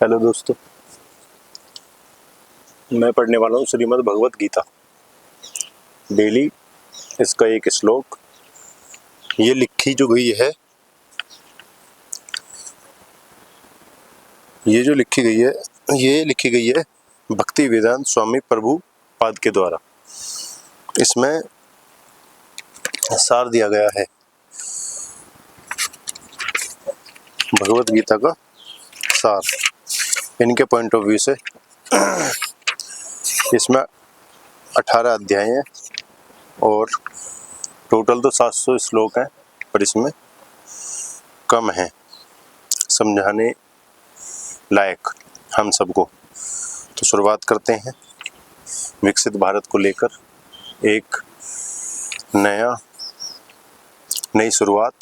Hello दोस्तों, मैं पढ़ने वाला हूँ श्रीमद् भगवत गीता। डेली इसका एक श्लोक ये लिखी जो गई है, ये लिखी गई है भक्ति वेदांत स्वामी प्रभु पाद के द्वारा। इसमें सार दिया गया है भगवत गीता का सार। इनके पॉइंट ऑफ व्यू से इसमें 18 अध्याय हैं और टोटल तो 700 श्लोक हैं, पर इसमें कम है समझाने लायक हम सबको। तो शुरुआत करते हैं विकसित भारत को लेकर एक नई शुरुआत,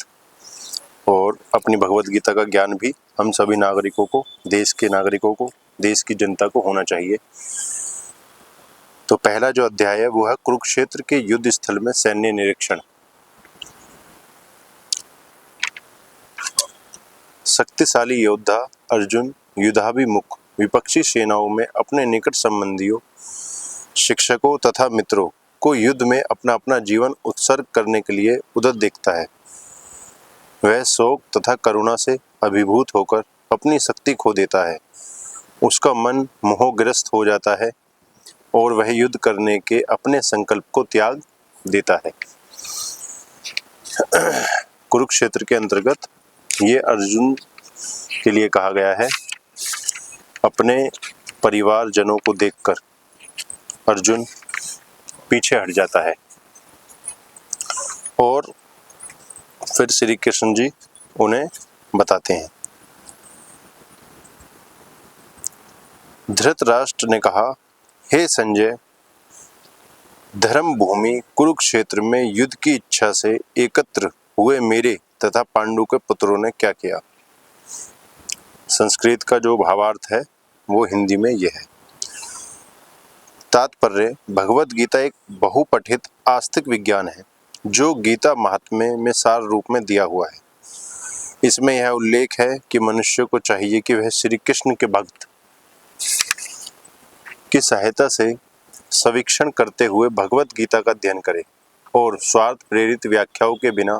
और अपनी भगवत गीता का ज्ञान भी हम सभी नागरिकों को, देश के नागरिकों को, देश की जनता को होना चाहिए। तो पहला जो अध्याय है वो है कुरुक्षेत्र के युद्ध स्थल में सैन्य निरीक्षण। शक्तिशाली योद्धा अर्जुन युद्धाभिमुख विपक्षी सेनाओं में अपने निकट संबंधियों, शिक्षकों तथा मित्रों को युद्ध में अपना अपना जीवन उत्सर्ग करने के लिए उद्यत देखता है। वह शोक तथा करुणा से अभिभूत होकर अपनी शक्ति खो देता है। उसका मन मोहग्रस्त हो जाता है और वह युद्ध करने के अपने संकल्प को त्याग देता है। कुरुक्षेत्र के अंतर्गत ये अर्जुन के लिए कहा गया है। अपने परिवारजनों को देखकर अर्जुन पीछे हट जाता है और फिर श्री कृष्ण जी उन्हें बताते हैं। धृतराष्ट्र ने कहा, हे संजय, धर्म भूमि कुरुक्षेत्र में युद्ध की इच्छा से एकत्र हुए मेरे तथा पांडु के पुत्रों ने क्या किया। संस्कृत का जो भावार्थ है वो हिंदी में यह है। तात्पर्य, भगवत गीता एक बहुपठित आस्तिक विज्ञान है जो गीता महात्म्य में सार रूप में दिया हुआ है। इसमें यह उल्लेख है कि मनुष्य को चाहिए कि वह श्री कृष्ण के भक्त की सहायता से सवीक्षण करते हुए भगवत गीता का अध्ययन करे और स्वार्थ प्रेरित व्याख्याओं के बिना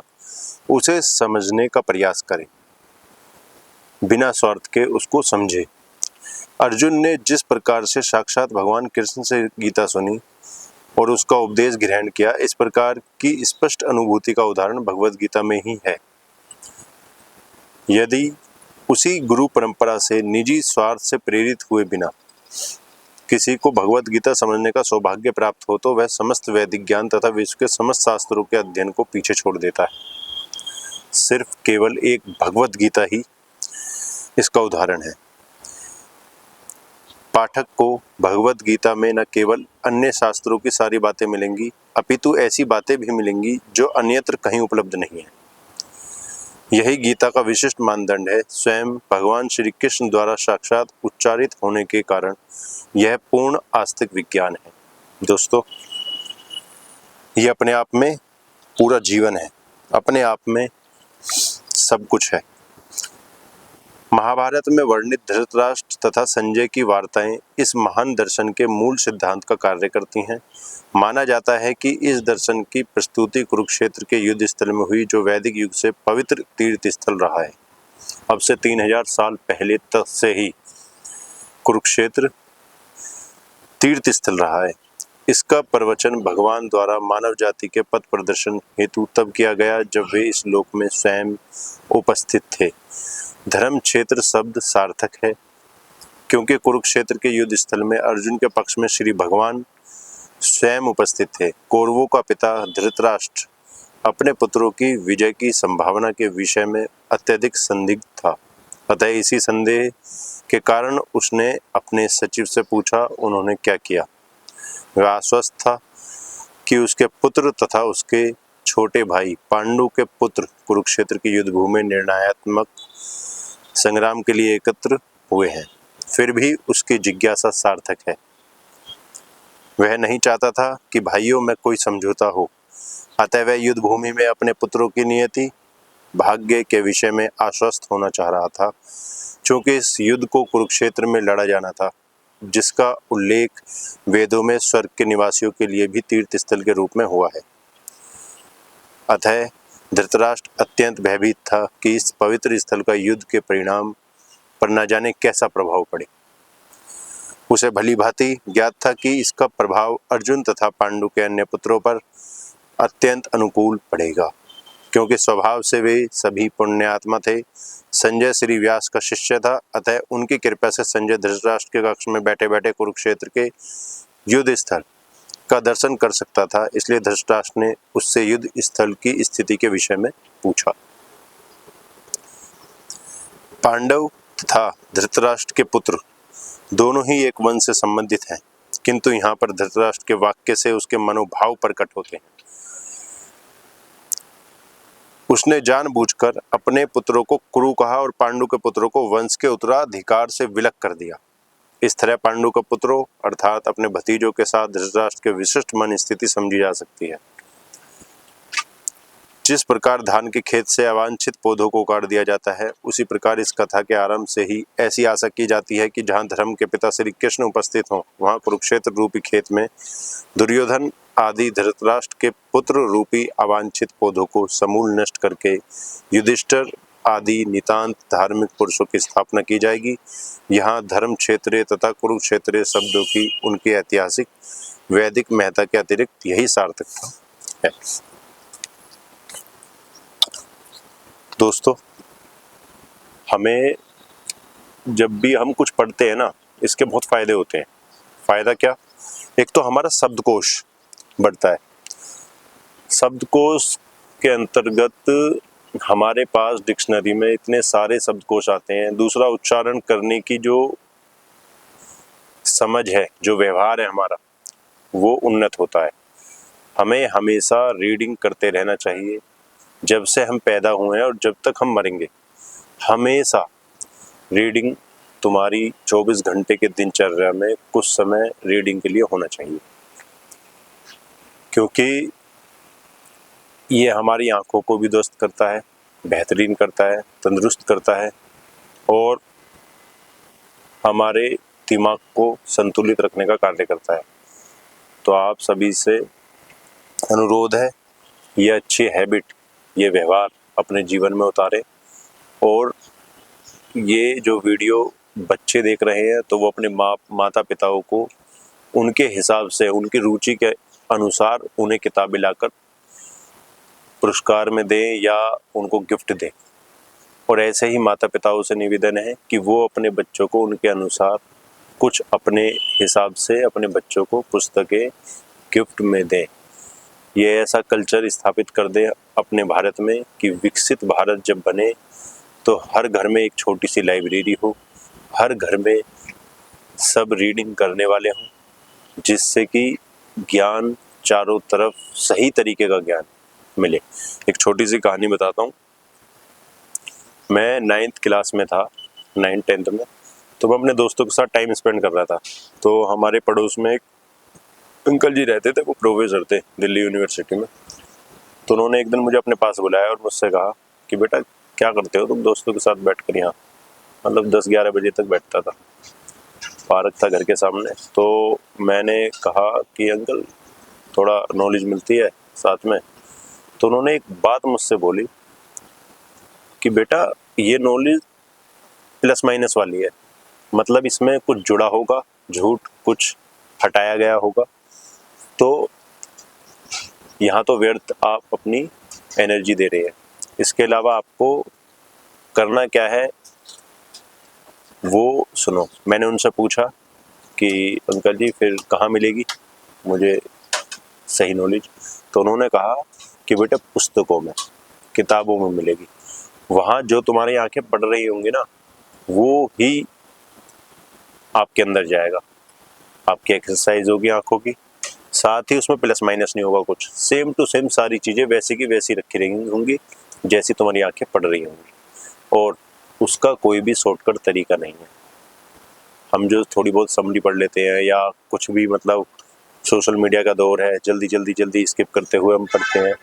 उसे समझने का प्रयास करे, बिना स्वार्थ के उसको समझे। अर्जुन ने जिस प्रकार से साक्षात भगवान कृष्ण से गीता सुनी और उसका उपदेश ग्रहण किया, इस प्रकार की स्पष्ट अनुभूति का उदाहरण भगवत गीता में ही है। यदि उसी गुरु परंपरा से निजी स्वार्थ से प्रेरित हुए बिना किसी को भगवत गीता समझने का सौभाग्य प्राप्त हो तो वह समस्त वैदिक ज्ञान तथा विश्व के समस्त शास्त्रों के अध्ययन को पीछे छोड़ देता है। सिर्फ केवल एक भगवत गीता ही इसका उदाहरण है। पाठक को भगवत गीता में न केवल अन्य शास्त्रों की सारी बातें मिलेंगी, अपितु ऐसी बातें भी मिलेंगी जो अन्यत्र कहीं उपलब्ध नहीं है। यही गीता का विशिष्ट मानदंड है। स्वयं भगवान श्री कृष्ण द्वारा साक्षात उच्चारित होने के कारण यह पूर्ण आस्तिक विज्ञान है। दोस्तों, यह अपने आप में पूरा जीवन है, अपने आप में सब कुछ है। महाभारत में वर्णित धृतराष्ट्र तथा संजय की वार्ताएं इस महान दर्शन के मूल सिद्धांत का कार्य करती हैं। माना जाता है कि इस दर्शन की प्रस्तुति कुरुक्षेत्र के युद्ध स्थल में हुई, जो वैदिक युग से पवित्र तीर्थ स्थल रहा है। अब से 3000 साल पहले तक से ही कुरुक्षेत्र तीर्थ स्थल रहा है। इसका प्रवचन भगवान द्वारा मानव जाति के पथ प्रदर्शन हेतु तब किया गया जब वे इस लोक में स्वयं उपस्थित थे। धर्म क्षेत्र शब्द सार्थक है क्योंकि कुरुक्षेत्र के युद्ध स्थल में अर्जुन के पक्ष में श्री भगवान स्वयं उपस्थित थे। कौरवों का पिता धृतराष्ट्र अपने पुत्रों की विजय की संभावना के विषय में अत्यधिक संदिग्ध था। अतः इसी संदेह के कारण उसने अपने सचिव से पूछा, उन्होंने क्या किया। वह आश्वस्त था कि उसके पुत्र तथा उसके छोटे भाई पांडु के पुत्र कुरुक्षेत्र की युद्ध भूमि निर्णयात्मक संग्राम के लिए एकत्र हुए हैं। फिर भी उसकी जिज्ञासा सार्थक है। वह नहीं चाहता था कि भाइयों में कोई समझौता हो, अतः वह युद्ध भूमि में अपने पुत्रों की नियति भाग्य के विषय में आश्वस्त होना चाह रहा था, क्योंकि इस युद्ध को कुरुक्षेत्र में लड़ा जाना था, जिसका उल्लेख वेदों में स्वर्ग के निवासियों के लिए भी तीर्थ स्थल के रूप में हुआ है। अतः धृतराष्ट्र अत्यंत भयभीत था कि इस पवित्र स्थल का युद्ध के परिणाम पर न जाने कैसा प्रभाव पड़े। उसे भली भांति ज्ञात था कि इसका प्रभाव अर्जुन तथा पांडु के अन्य पुत्रों पर अत्यंत अनुकूल पड़ेगा, क्योंकि स्वभाव से वे सभी पुण्यात्मा थे। संजय श्री व्यास का शिष्य था, अतः उनकी कृपा से संजय धृतराष्ट्र के कक्ष में बैठे बैठे कुरुक्षेत्र के युद्ध स्थल का दर्शन कर सकता था। इसलिए धृतराष्ट्र ने उससे युद्ध स्थल की स्थिति के विषय में पूछा। पांडव तथा धृतराष्ट्र के पुत्र दोनों ही एक वंश से संबंधित हैं, किंतु यहाँ पर धृतराष्ट्र के वाक्य से उसके मनोभाव प्रकट होते हैं। उसने जानबूझकर अपने पुत्रों को कुरु कहा और पांडु के पुत्रों को वंश के उत्तराधिकार से विलग कर दिया। इस तरह पांडु के पुत्रों अर्थात अपने भतीजों के साथ धृतराष्ट्र के विशिष्ट मन स्थिति समझी जा सकती है। जिस प्रकार धान के खेत से अवांछित पौधों को उखाड़ दिया जाता है, उसी प्रकार इस कथा के आरंभ से ही ऐसी आशा की जाती है कि जहाँ धर्म के पिता श्री कृष्ण उपस्थित हों, वहाँ कुरुक्षेत्र रूपी खेत में दुर्योधन आदि धृतराष्ट्र के पुत्र रूपी अवांछित पौधों को समूल नष्ट करके युधिष्ठिर आदि नितांत धार्मिक पुरुषों की स्थापना की जाएगी। यहाँ धर्म क्षेत्रीय तथा कुरुक्षेत्रीय शब्दों की उनकी ऐतिहासिक वैदिक महत्ता के अतिरिक्त यही सार्थकता है। दोस्तों, हमें जब भी हम कुछ पढ़ते हैं ना, इसके बहुत फायदे होते हैं। फायदा क्या? एक तो हमारा शब्दकोश बढ़ता है। शब्दकोश के अंतर्गत हमारे पास डिक्शनरी में इतने सारे शब्दकोश आते हैं। दूसरा, उच्चारण करने की जो समझ है, जो व्यवहार है हमारा, वो उन्नत होता है। हमें हमेशा रीडिंग करते रहना चाहिए। जब से हम पैदा हुए हैं और जब तक हम मरेंगे, हमेशा रीडिंग तुम्हारी 24 घंटे के दिनचर्या में कुछ समय रीडिंग के लिए होना चाहिए, क्योंकि ये हमारी आंखों को भी दुरुस्त करता है, बेहतरीन करता है, तंदुरुस्त करता है और हमारे दिमाग को संतुलित रखने का कार्य करता है। तो आप सभी से अनुरोध है, ये अच्छी हैबिट, ये व्यवहार अपने जीवन में उतारें। और ये जो वीडियो बच्चे देख रहे हैं, तो वो अपने माता पिताओं को उनके हिसाब से, उनकी रुचि के अनुसार उन्हें किताबें लाकर पुरस्कार में दें या उनको गिफ्ट दें। और ऐसे ही माता पिताओं से निवेदन है कि वो अपने बच्चों को उनके अनुसार कुछ अपने हिसाब से अपने बच्चों को पुस्तकें गिफ्ट में दें। ये ऐसा कल्चर स्थापित कर दें अपने भारत में कि विकसित भारत जब बने तो हर घर में एक छोटी सी लाइब्रेरी हो, हर घर में सब रीडिंग करने वाले हों, जिससे कि ज्ञान चारों तरफ सही तरीके का ज्ञान मिले। एक छोटी सी कहानी बताता हूँ। मैं 9th क्लास में था, 9th-10th में, तो मैं अपने दोस्तों के साथ टाइम स्पेंड कर रहा था। तो हमारे पड़ोस में एक अंकल जी रहते थे, वो प्रोफेसर थे दिल्ली यूनिवर्सिटी में। तो उन्होंने एक दिन मुझे अपने पास बुलाया और मुझसे कहा कि बेटा क्या करते हो तुम दोस्तों के साथ बैठ कर यहाँ? मतलब 10-11 बजे तक बैठता था, पार्क था घर के सामने। तो मैंने कहा कि अंकल थोड़ा नॉलेज मिलती है साथ में। तो उन्होंने एक बात मुझसे बोली कि बेटा ये नॉलेज प्लस माइनस वाली है, मतलब इसमें कुछ जुड़ा होगा झूठ, कुछ हटाया गया होगा। तो यहाँ तो व्यर्थ आप अपनी एनर्जी दे रहे हैं। इसके अलावा आपको करना क्या है वो सुनो। मैंने उनसे पूछा कि अंकल जी फिर कहाँ मिलेगी मुझे सही नॉलेज? तो उन्होंने कहा कि बेटा पुस्तकों में, किताबों में मिलेगी। वहाँ जो तुम्हारी आंखें पढ़ रही होंगी ना, वो ही आपके अंदर जाएगा। आपकी एक्सरसाइज होगी आंखों की, साथ ही उसमें प्लस माइनस नहीं होगा कुछ। सेम टू सेम सारी चीज़ें वैसी की वैसी रखी रही होंगी जैसी तुम्हारी आंखें पढ़ रही होंगी, और उसका कोई भी शॉर्टकट तरीका नहीं है। हम जो थोड़ी बहुत समरी पढ़ लेते हैं या कुछ भी, मतलब सोशल मीडिया का दौर है, जल्दी जल्दी जल्दी स्किप करते हुए हम पढ़ते हैं,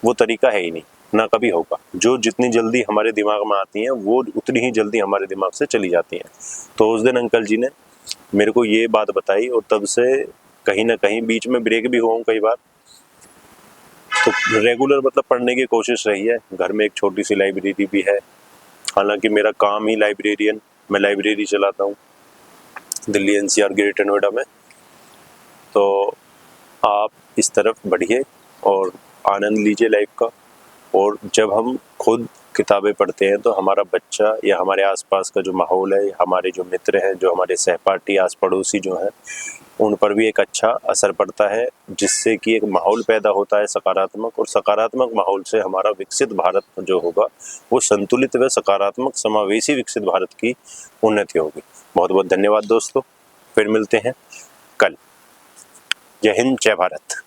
वो तरीका है ही नहीं। ना कभी होगा। जो जितनी जल्दी हमारे दिमाग में आती हैं वो उतनी ही जल्दी हमारे दिमाग से चली जाती हैं। तो उस दिन अंकल जी ने मेरे को ये बात बताई और तब से कहीं ना कहीं बीच में ब्रेक भी हुआ हूँ कई बार, तो रेगुलर मतलब पढ़ने की कोशिश रही है। घर में एक छोटी सी लाइब्रेरी भी है, हालांकि मेरा काम ही लाइब्रेरियन, मैं लाइब्रेरी चलाता हूँ दिल्ली एनसीआर ग्रेटर नोएडा में। तो आप इस तरफ बढ़िए और आनंद लीजिए लाइफ का। और जब हम खुद किताबें पढ़ते हैं तो हमारा बच्चा या हमारे आसपास का जो माहौल है, हमारे जो मित्र हैं, जो हमारे सहपाठी आस पड़ोसी जो हैं, उन पर भी एक अच्छा असर पड़ता है, जिससे कि एक माहौल पैदा होता है सकारात्मक। और सकारात्मक माहौल से हमारा विकसित भारत जो होगा वो संतुलित व सकारात्मक समावेशी विकसित भारत की उन्नति होगी। बहुत बहुत धन्यवाद दोस्तों, फिर मिलते हैं कल। जय हिंद, जय भारत।